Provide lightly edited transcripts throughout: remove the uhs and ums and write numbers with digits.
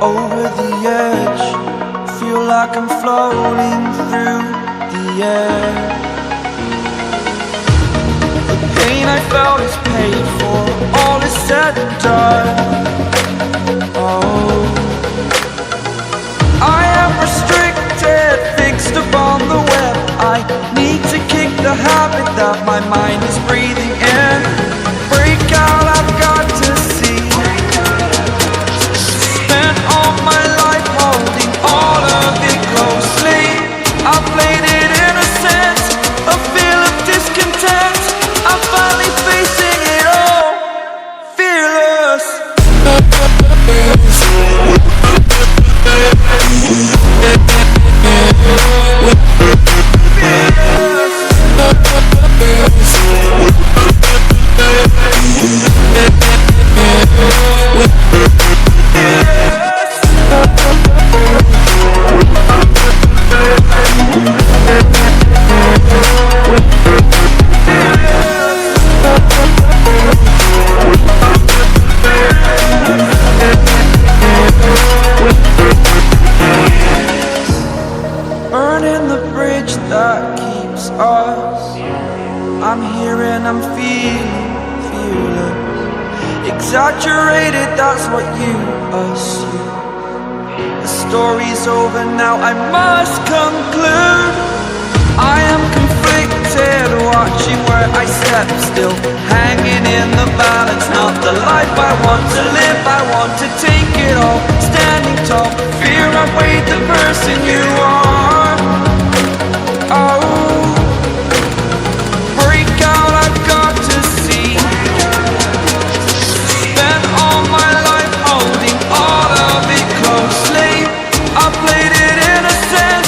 Over the edge, feel like I'm floating through the air. The pain I felt is paid for, all is said and done. Oh, I am restricted, fixed upon the web. I need to kick the habit that my mind is breathing in. Break out, I've got to see. Spent all my life holding all of it closely. I played it innocent, a feel of discontent. I'm finally facing it all, fearless. Burning the bridge that keeps us. I'm here and I'm feeling fearless. Exaggerated, that's what you assume. The story's over now, I must conclude. I am conflicted, watching where I step still, hanging in the balance. Not the life I want to live, I want to take it all. Standing tall, fear I weighed the person you are. Oh, break out, I've got to see. Spent all my life holding all of it closely. I played it innocent,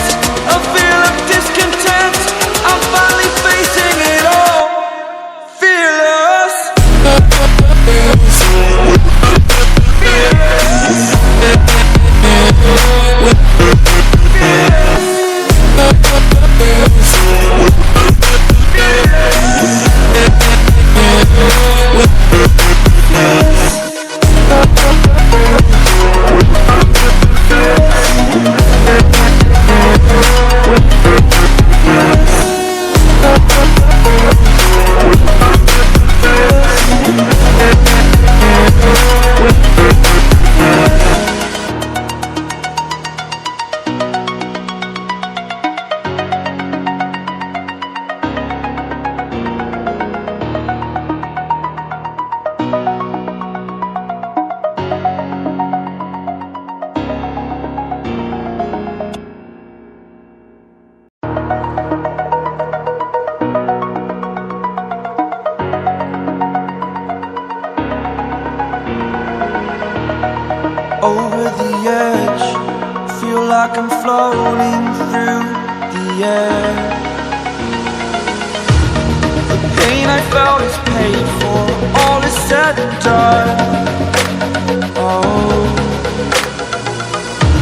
a feel of discontent. I'm finally facing it all, fearless. Over the edge, feel like I'm floating through the air. The pain I felt is paid for, all is said and done. Oh,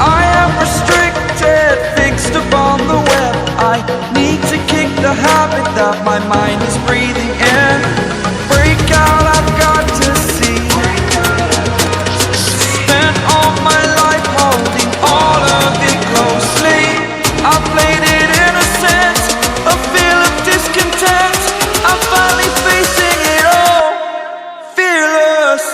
I am restricted, fixed upon the web. I need to kick the habit that my mind is breathing in. Break out, I've got to see. Spent all my life holding all of it closely. I played it innocent, a feel of discontent. I'm finally facing it all, fearless.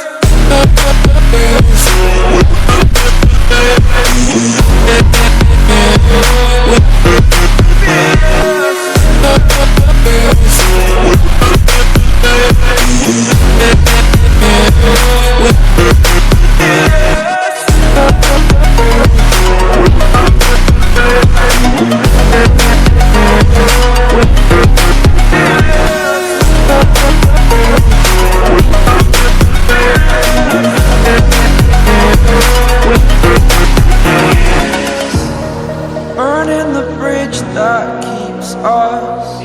Burning the bridge that keeps us.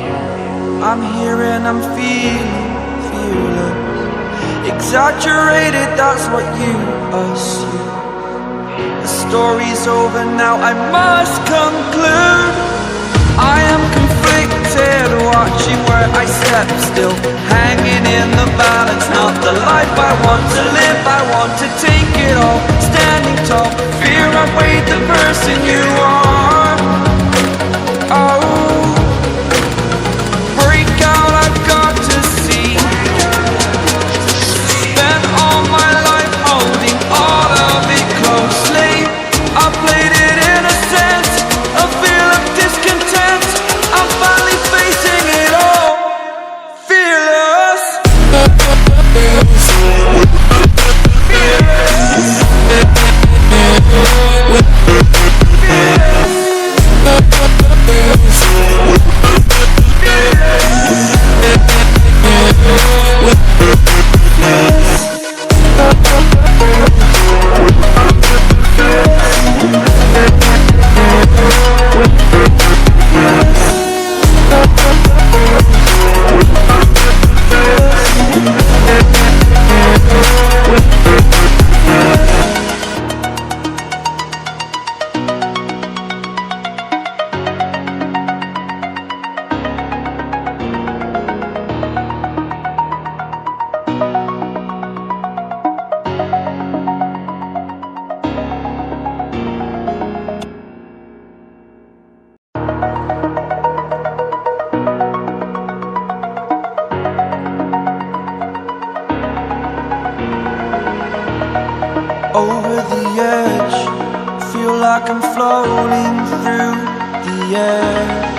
I'm here and I'm feeling fearless. Exaggerated, that's what you assume. The story's over now, I must conclude. I am conflicted. I step still, hanging in the balance. Not the life I want to live, I want to take it all. Standing tall, fear I've weighed the person you are. Oh, break out, I've got to see. Spent all my life holding all of it closely. I played it innocent, a feel of discontent. I'm finally facing it all, fearless. Over the edge, feel like I'm floating through the air.